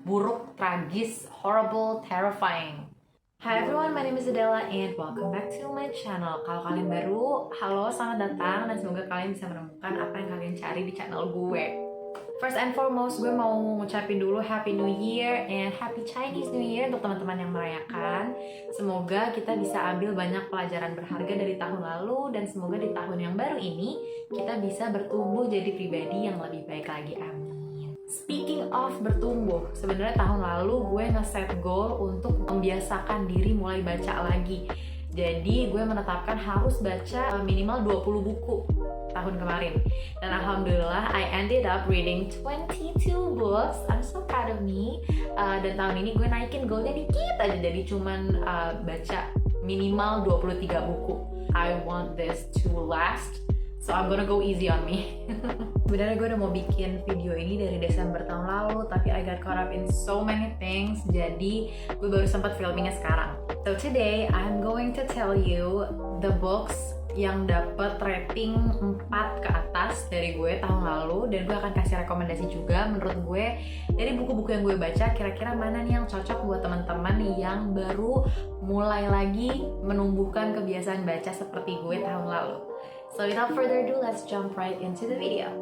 buruk, tragis, horrible, terrifying. Hi everyone, my name is Adela and welcome back to my channel. Kalau kalian baru, halo, selamat datang dan semoga kalian bisa menemukan apa yang kalian cari di channel gue. First and foremost, gue mau ngucapin dulu Happy New Year and Happy Chinese New Year untuk teman-teman yang merayakan. Semoga kita bisa ambil banyak pelajaran berharga dari tahun lalu dan semoga di tahun yang baru ini kita bisa bertumbuh jadi pribadi yang lebih baik lagi. Amin. Speaking of bertumbuh, sebenarnya tahun lalu gue nge-set goal untuk membiasakan diri mulai baca lagi. Jadi gue menetapkan harus baca minimal 20 buku tahun kemarin. Dan alhamdulillah I ended up reading 22 books. I'm so proud of me. Dan tahun ini gue naikin goalnya dikit aja, jadi cuman baca minimal 23 buku. I want this to last, so I'm gonna go easy on me. Sebenarnya gue udah mau bikin video ini dari Desember tahun lalu, tapi I got caught up in so many things, jadi gue baru sempat filmingnya sekarang. So today I'm going to tell you the books yang dapat rating 4 ke atas dari gue tahun lalu, dan gue akan kasih rekomendasi juga menurut gue dari buku-buku yang gue baca, kira-kira mana nih yang cocok buat teman-teman yang baru mulai lagi menumbuhkan kebiasaan baca seperti gue tahun lalu. So without further ado, let's jump right into the video.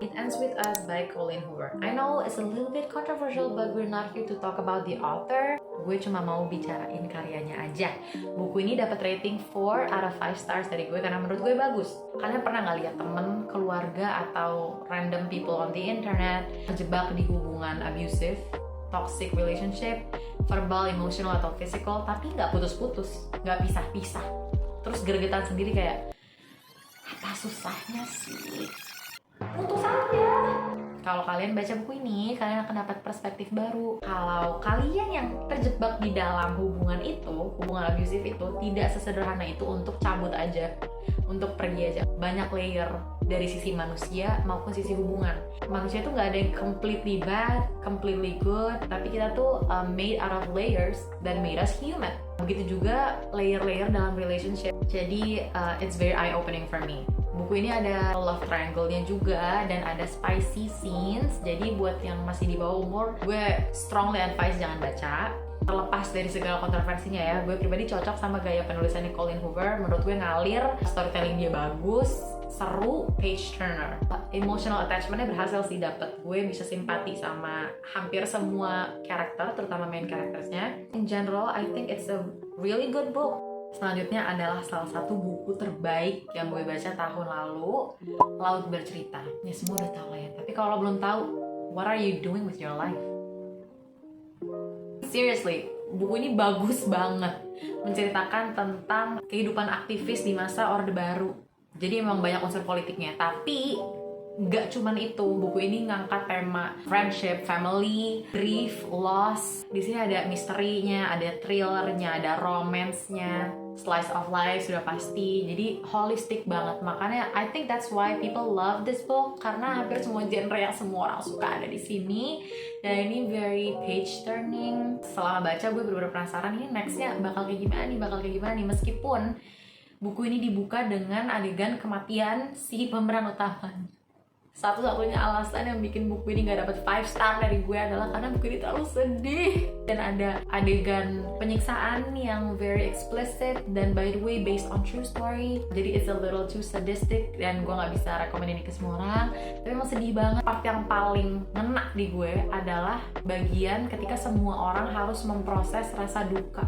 It Ends With Us by Colleen Hoover. I know it's a little bit controversial, but we're not here to talk about the author. Gue cuma mau bicarain karyanya aja. Buku ini dapat rating 4 out of 5 stars dari gue karena menurut gue bagus. Kalian pernah nggak lihat temen, keluarga, atau random people on the internet terjebak di hubungan abusive, toxic relationship, verbal, emotional, atau physical, tapi nggak putus-putus, nggak pisah-pisah, terus gregetan sendiri kayak, apa susahnya sih? Putus aja. Kalau kalian baca buku ini, kalian akan dapat perspektif baru. Kalau kalian yang terjebak di dalam hubungan itu, hubungan abusive itu, tidak sesederhana itu untuk cabut aja, untuk pergi aja. Banyak layer dari sisi manusia maupun sisi hubungan. Manusia tuh nggak ada yang completely bad, completely good, tapi kita tuh made out of layers dan made us human. Begitu juga layer-layer dalam relationship. Jadi it's very eye-opening for me. Buku ini ada love triangle-nya juga dan ada spicy scenes. Jadi buat yang masih di bawah umur, gue strongly advise jangan baca. Terlepas dari segala kontroversinya ya, gue pribadi cocok sama gaya penulisannya Colleen Hoover. Menurut gue ngalir, storytelling dia bagus, seru, page turner. Emotional attachment-nya berhasil sih dapet. Gue bisa simpati sama hampir semua karakter, terutama main karakternya. In general, I think it's a really good book. Selanjutnya adalah salah satu buku terbaik yang gue baca tahun lalu, Laut Bercerita. Ya semua udah tahu lah ya, tapi kalau belum tahu, what are you doing with your life? Seriously, buku ini bagus banget. Menceritakan tentang kehidupan aktivis di masa Orde Baru. Jadi emang banyak unsur politiknya, tapi gak cuman itu. Buku ini ngangkat tema friendship, family, grief, loss. Di sini ada misterinya, ada thrillernya, ada romance-nya, slice of life sudah pasti. Jadi holistic banget. Makanya I think that's why people love this book, karena hampir semua genre yang semua orang suka ada di sini. Dan ini very page turning. Selama baca gue bener-bener penasaran ini nextnya bakal kayak gimana nih, meskipun buku ini dibuka dengan adegan kematian si pemeran utama. Satu-satunya alasan yang bikin buku ini gak dapet 5 star dari gue adalah karena buku ini terlalu sedih. Dan ada adegan penyiksaan yang very explicit, dan by the way based on true story. Jadi it's a little too sadistic dan gue gak bisa rekomend ini ke semua orang. Tapi emang sedih banget. Part yang paling ngena di gue adalah bagian ketika semua orang harus memproses rasa duka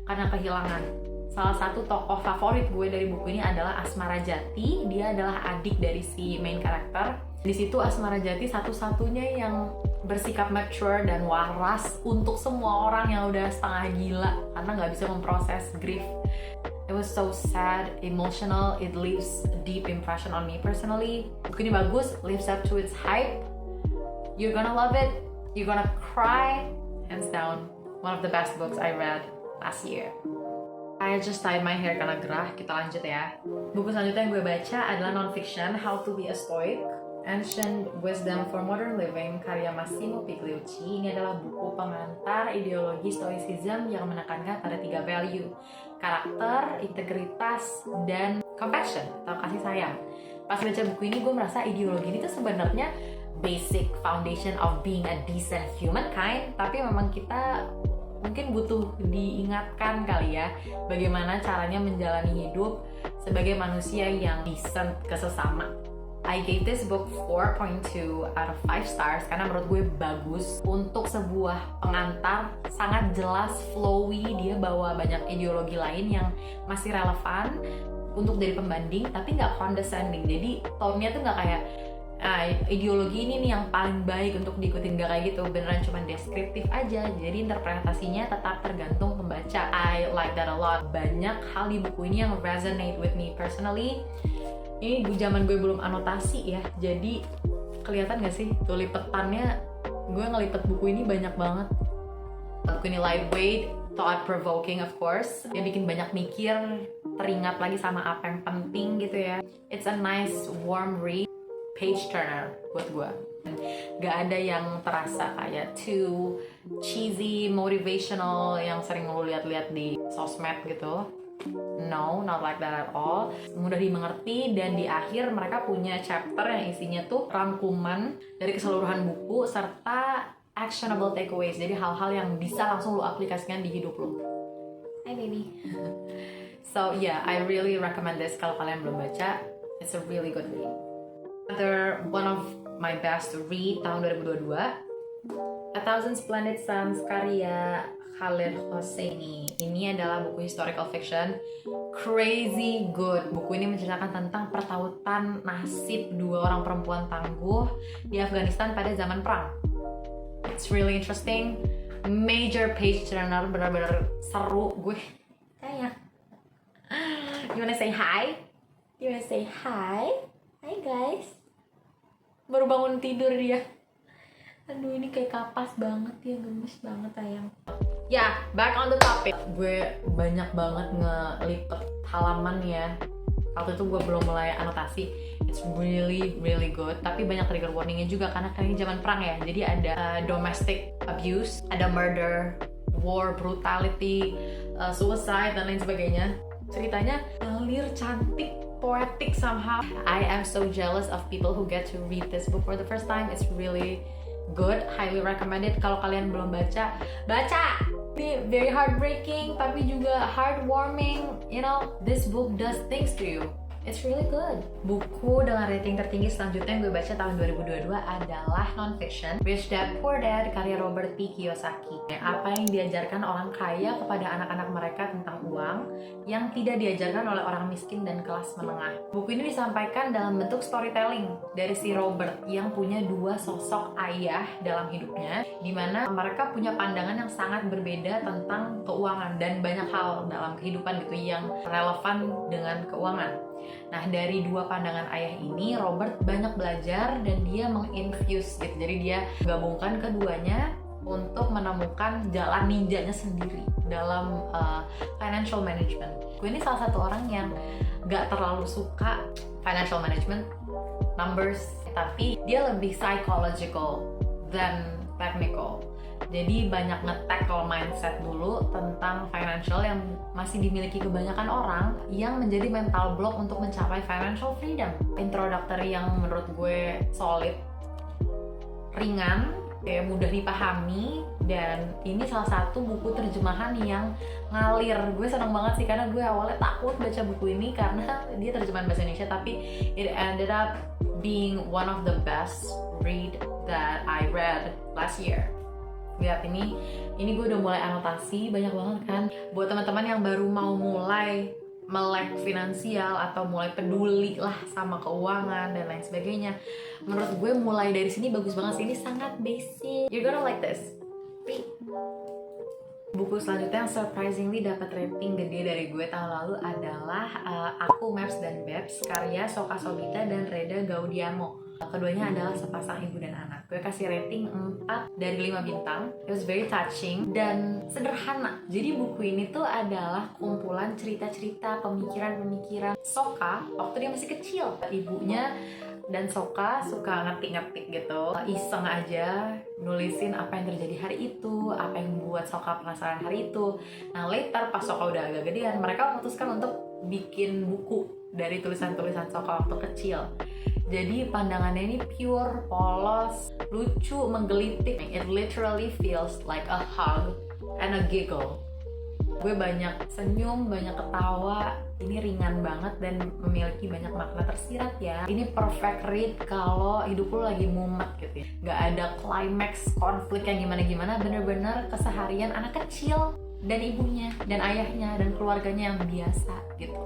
karena kehilangan. Salah satu tokoh favorit gue dari buku ini adalah Asmara Jati. Dia adalah adik dari si main karakter. Di situ Asmara Jati satu-satunya yang bersikap mature dan waras untuk semua orang yang udah setengah gila karena nggak bisa memproses grief. It was so sad, emotional. It leaves a deep impression on me personally. Buku ini bagus, lives up to its hype. You're gonna love it. You're gonna cry. Hands down, one of the best books I read last year. I just tied my hair karena gerah. Kita lanjut ya. Buku selanjutnya yang gue baca adalah non-fiction, How to be a Stoic, Ancient Wisdom for Modern Living, karya Massimo Pigliucci. Ini adalah buku pengantar ideologi Stoicism yang menekankan pada 3 value: karakter, integritas, dan compassion atau kasih sayang. Pas baca buku ini gue merasa ideologi ini tuh sebenarnya basic foundation of being a decent humankind, tapi memang kita mungkin butuh diingatkan kali ya bagaimana caranya menjalani hidup sebagai manusia yang decent ke sesama. I gave this book 4.2 out of 5 stars karena menurut gue bagus untuk sebuah pengantar, sangat jelas, flowy, dia bawa banyak ideologi lain yang masih relevan untuk jadi pembanding tapi nggak condescending. Jadi tone-nya tuh nggak kayak ideologi ini nih yang paling baik untuk diikutin, gak kayak gitu, beneran cuma deskriptif aja, jadi interpretasinya tetap tergantung pembaca. I like that a lot. Banyak hal di buku ini yang resonate with me personally. Ini di zaman gue belum anotasi ya, jadi kelihatan gak sih tuh lipetannya, gue ngelipet buku ini banyak banget. Buku ini lightweight, thought provoking of course, dia bikin banyak mikir, teringat lagi sama apa yang penting gitu ya. It's a nice warm read, page turner buat gue. Gak ada yang terasa kayak too cheesy, motivational yang sering lo lihat-lihat di sosmed gitu. No, not like that at all. Mudah dimengerti, dan di akhir mereka punya chapter yang isinya tuh rangkuman dari keseluruhan buku serta actionable takeaways. Jadi hal-hal yang bisa langsung lo aplikasikan di hidup lo. Hi baby. So yeah, I really recommend this kalau kalian belum baca. It's a really good read. Another one of my best read tahun 2022, A Thousand Splendid Suns karya Khaled Hosseini. Ini adalah buku historical fiction, crazy good. Buku ini menceritakan tentang pertautan nasib dua orang perempuan tangguh di Afghanistan pada zaman perang. It's really interesting, major page turner, benar-benar seru. Gue kayak, you wanna say hi? You wanna say hi? Hi guys. Baru bangun tidur dia. Aduh, ini kayak kapas banget ya, gemes banget sayang. Ya, back on the topic. Gue banyak banget ngelipet halaman ya. Waktu itu gue belum mulai anotasi. It's really really good. Tapi banyak trigger warningnya juga karena ini zaman perang ya. Jadi ada domestic abuse, ada murder, war, brutality, suicide dan lain sebagainya. Ceritanya ngalir, cantik, poetic somehow. I am so jealous of people who get to read this book for the first time. It's really good, highly recommended. Kalau kalian belum baca, baca. Ini very heartbreaking tapi juga heartwarming. You know, this book does things to you. It's really good. Buku dengan rating tertinggi selanjutnya yang gue baca tahun 2022 adalah non-fiction, Rich Dad Poor Dad karya Robert P. Kiyosaki. Apa yang diajarkan orang kaya kepada anak-anak mereka tentang uang yang tidak diajarkan oleh orang miskin dan kelas menengah. Buku ini disampaikan dalam bentuk storytelling dari si Robert yang punya dua sosok ayah dalam hidupnya, di mana mereka punya pandangan yang sangat berbeda tentang keuangan dan banyak hal dalam kehidupan gitu yang relevan dengan keuangan. Nah, dari dua pandangan ayah ini, Robert banyak belajar dan dia menginfuse gitu. Jadi dia gabungkan keduanya untuk menemukan jalan ninjanya sendiri dalam financial management. Gue ini salah satu orang yang gak terlalu suka financial management, numbers, tapi dia lebih psychological than technical. Jadi banyak nge-tackle mindset dulu tentang financial yang masih dimiliki kebanyakan orang yang menjadi mental block untuk mencapai financial freedom. Introductory yang menurut gue solid, ringan, kayak mudah dipahami, dan ini salah satu buku terjemahan yang ngalir. Gue seneng banget sih karena gue awalnya takut baca buku ini karena dia terjemahan bahasa Indonesia, tapi it ended up being one of the best read that I read last year. Lihat ini gue udah mulai anotasi banyak banget kan. Buat teman-teman yang baru mau mulai melek finansial atau mulai peduli lah sama keuangan dan lain sebagainya, menurut gue mulai dari sini bagus banget sih. Ini sangat basic. You're gonna like this. Buku selanjutnya yang surprisingly dapat rating gede dari gue tahun lalu adalah Aku, Maps dan Babs karya Soka Sobita dan Reda Gaudiamo. Keduanya adalah sepasang ibu dan anak. Gue kasih rating 4 dari 5 bintang. It was very touching dan sederhana. Jadi buku ini tuh adalah kumpulan cerita-cerita, pemikiran-pemikiran Soka waktu dia masih kecil. Ibunya dan Soka suka ngetik-ngetik gitu, iseng aja nulisin apa yang terjadi hari itu, apa yang membuat Soka penasaran hari itu. Nah later pas Soka udah agak gedean, mereka memutuskan untuk bikin buku dari tulisan-tulisan Soka waktu kecil. Jadi pandangannya ini pure, polos, lucu, menggelitik. It literally feels like a hug and a giggle. Gue banyak senyum, banyak ketawa. Ini ringan banget dan memiliki banyak makna tersirat ya. Ini perfect read kalau hidup lo lagi mumet gitu ya. Gak ada climax konflik yang gimana-gimana, bener-bener keseharian anak kecil dan ibunya dan ayahnya dan keluarganya yang biasa gitu.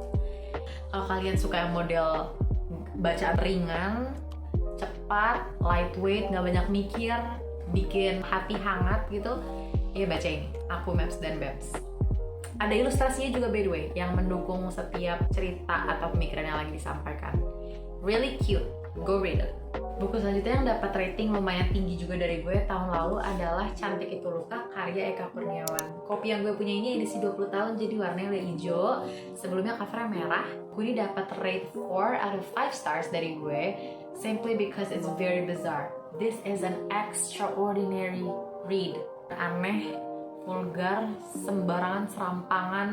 Kalau kalian suka yang model bacaan ringan, cepat, lightweight, gak banyak mikir, bikin hati hangat gitu, ya baca ini, Aku Maps dan Babs. Ada ilustrasinya juga by the way, yang mendukung setiap cerita atau pemikiran yang lagi disampaikan. Really cute, go read it. Buku selanjutnya yang dapat rating lumayan tinggi juga dari gue tahun lalu adalah Cantik Itu Luka karya Eka Kurniawan. Kopi yang gue punya ini edisi 20 tahun jadi warnanya udah hijau, sebelumnya covernya merah. Gue ini dapat rate 4 out of 5 stars dari gue, simply because it's very bizarre. This is an extraordinary read. Aneh, vulgar, sembarangan, serampangan,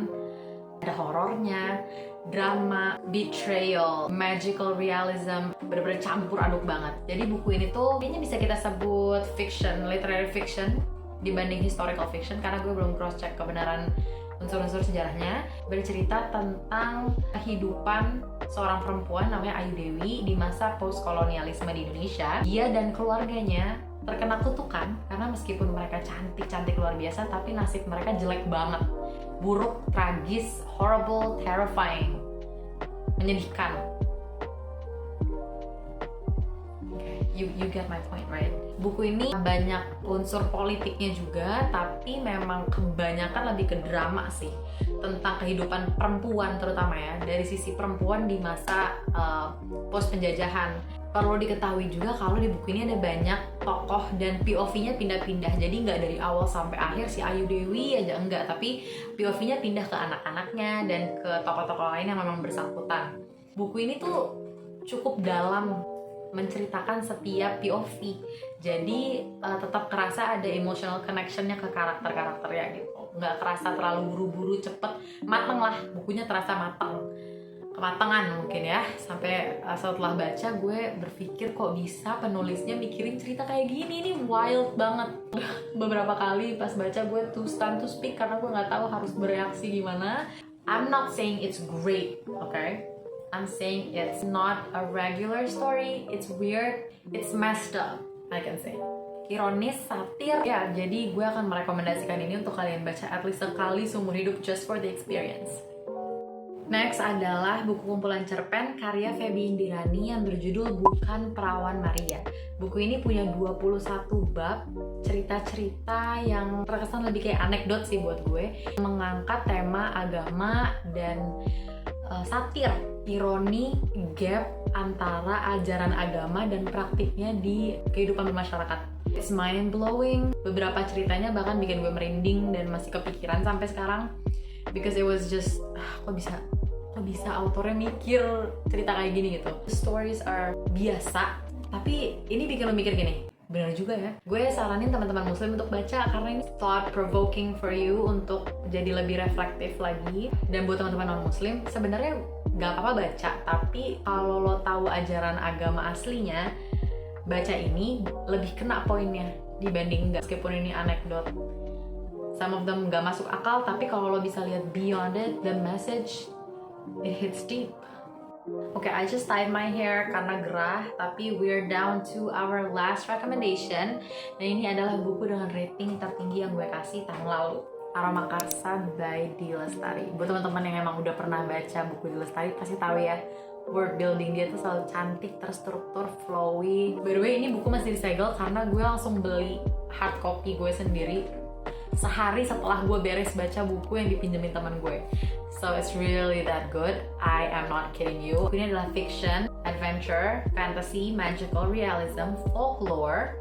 ada horornya, drama, betrayal, magical realism, bener-bener campur aduk banget. Jadi buku ini tuh kayaknya bisa kita sebut fiction, literary fiction dibanding historical fiction karena gue belum cross check kebenaran unsur-unsur sejarahnya. Bercerita tentang kehidupan seorang perempuan namanya Ayu Dewi di masa post-kolonialisme di Indonesia. Dia dan keluarganya terkena kutukan karena meskipun mereka cantik-cantik luar biasa, tapi nasib mereka jelek banget, buruk, tragis, horrible, terrifying, menyedihkan. You get my point, right? Buku ini banyak unsur politiknya juga, tapi memang kebanyakan lebih ke drama sih, tentang kehidupan perempuan terutama ya, dari sisi perempuan di masa post penjajahan. Perlu diketahui juga kalau di buku ini ada banyak tokoh dan POV-nya pindah-pindah, jadi nggak dari awal sampai akhir si Ayu Dewi aja, enggak, tapi POV-nya pindah ke anak-anaknya dan ke tokoh-tokoh lain yang memang bersangkutan. Buku ini tuh cukup dalam menceritakan setiap POV, jadi tetap kerasa ada emotional connection-nya ke karakter-karakternya gitu, nggak kerasa terlalu buru-buru, cepet, mateng lah, bukunya terasa mateng, kematangan mungkin ya. Sampai setelah baca gue berpikir kok bisa penulisnya mikirin cerita kayak gini, ini wild banget. Beberapa kali pas baca gue too stunned to speak karena gue nggak tahu harus bereaksi gimana. I'm not saying it's great, okay? I'm saying it's not a regular story, it's weird, it's messed up, I can say. Ironis, satir, ya jadi gue akan merekomendasikan ini untuk kalian baca at least sekali seumur hidup just for the experience. Next adalah buku kumpulan cerpen karya Feby Indirani yang berjudul Bukan Perawan Maria. Buku ini punya 21 bab, cerita-cerita yang terkesan lebih kayak anekdot sih buat gue, mengangkat tema agama dan satir, ironi, gap antara ajaran agama dan praktiknya di kehidupan bermasyarakat. It's mind blowing. Beberapa ceritanya bahkan bikin gue merinding dan masih kepikiran sampai sekarang, because it was just kok bisa autornya mikir cerita kayak gini gitu. The stories are biasa, tapi ini bikin lo mikir gini, benar juga ya. Gue saranin teman-teman muslim untuk baca karena ini thought provoking for you untuk jadi lebih reflektif lagi. Dan buat teman-teman non muslim sebenarnya gak apa-apa baca, tapi kalau lo tahu ajaran agama aslinya, baca ini lebih kena poinnya dibanding enggak. Meskipun ini anekdot, some of them gak masuk akal, tapi kalau lo bisa lihat beyond it, the message, it hits deep. Okay, I just tied my hair karena gerah, tapi we're down to our last recommendation. Dan ini adalah buku dengan rating tertinggi yang gue kasih tahun lalu, Aroma Karsa by D. Lestari. Buat teman-teman yang emang udah pernah baca buku D. Lestari pasti tahu ya, word building dia tuh selalu cantik, terstruktur, flowy. By the way, ini buku masih disegel karena gue langsung beli hard copy gue sendiri sehari setelah gue beres baca buku yang dipinjemin teman gue. So it's really that good. I am not kidding you. Ini adalah fiction, adventure, fantasy, magical realism, folklore,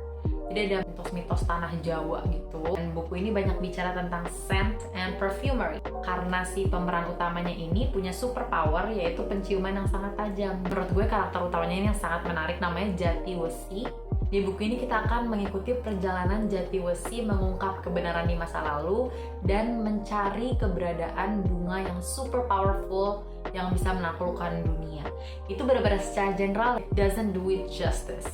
Jadi ada mitos-mitos tanah Jawa gitu. Dan buku ini banyak bicara tentang scent and perfumery. Karena si pemeran utamanya ini punya superpower, yaitu penciuman yang sangat tajam. Menurut gue karakter utamanya ini yang sangat menarik, namanya Jatiwesi. Di buku ini kita akan mengikuti perjalanan Jatiwesi mengungkap kebenaran di masa lalu dan mencari keberadaan bunga yang super powerful yang bisa menaklukkan dunia. Itu benar-benar secara general doesn't do it justice.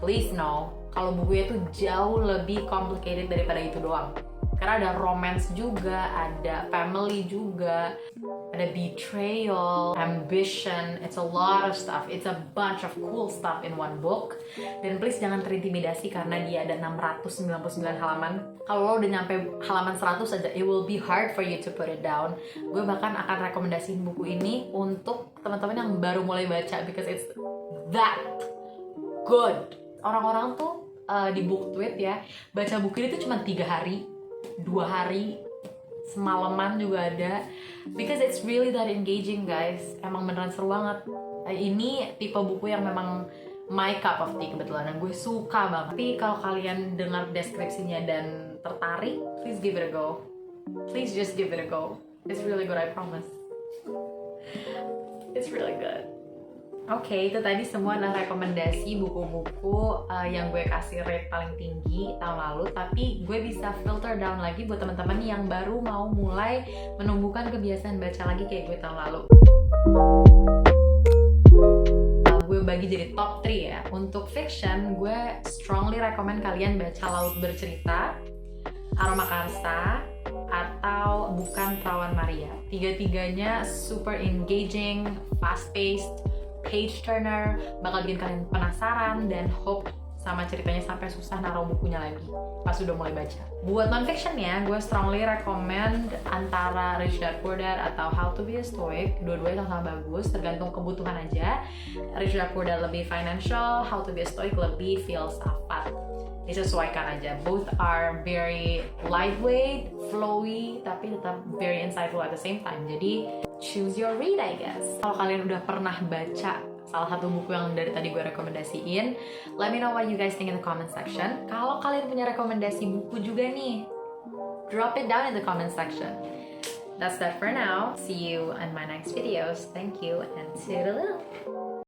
Please know, kalau bukunya itu jauh lebih complicated daripada itu doang. Karena ada romance juga, ada family juga, ada betrayal, ambition, it's a lot of stuff. It's a bunch of cool stuff in one book. Dan please jangan terintimidasi karena dia ada 699 halaman. Kalau lo udah nyampe halaman 100 aja, it will be hard for you to put it down. Gue bahkan akan rekomendasiin buku ini untuk teman-teman yang baru mulai baca because it's that good. Orang-orang tuh di book tweet ya, baca buku ini tuh cuma 3 hari, 2 hari, semalaman juga ada, because it's really that engaging guys. Emang beneran seru banget. Ini tipe buku yang memang my cup of tea kebetulan, dan gue suka banget. Tapi kalau kalian dengar deskripsinya dan tertarik, please give it a go. Please just give it a go. It's really good, I promise. It's really good. Oke, itu tadi semua adalah rekomendasi buku-buku yang gue kasih rate paling tinggi tahun lalu. Tapi gue bisa filter down lagi buat teman-teman yang baru mau mulai menumbuhkan kebiasaan baca lagi kayak gue tahun lalu. Gue bagi jadi top 3 ya. Untuk fiction, gue strongly recommend kalian baca Laut Bercerita, Aroma Karsa, atau Bukan Perawan Maria. Tiga-tiganya super engaging, fast-paced, page turner, bakal bikin kalian penasaran dan hope sama ceritanya sampai susah naruh bukunya lagi pas udah mulai baca. Buat non-fiction ya, gue strongly recommend antara Rich Dad Poor Dad atau How to Be a Stoic. Dua-duanya sama-sama bagus, tergantung kebutuhan aja. Rich Dad Poor Dad lebih financial, How to Be a Stoic lebih filsafat. Disesuaikan aja. Both are very lightweight, flowy, tapi tetap very insightful at the same time. Jadi choose your read, I guess. Kalau kalian udah pernah baca salah satu buku yang dari tadi gue rekomendasiin, let me know what you guys think in the comment section. Kalau kalian punya rekomendasi buku juga nih, drop it down in the comment section. That's that for now. See you in my next videos. Thank you and toodaloo.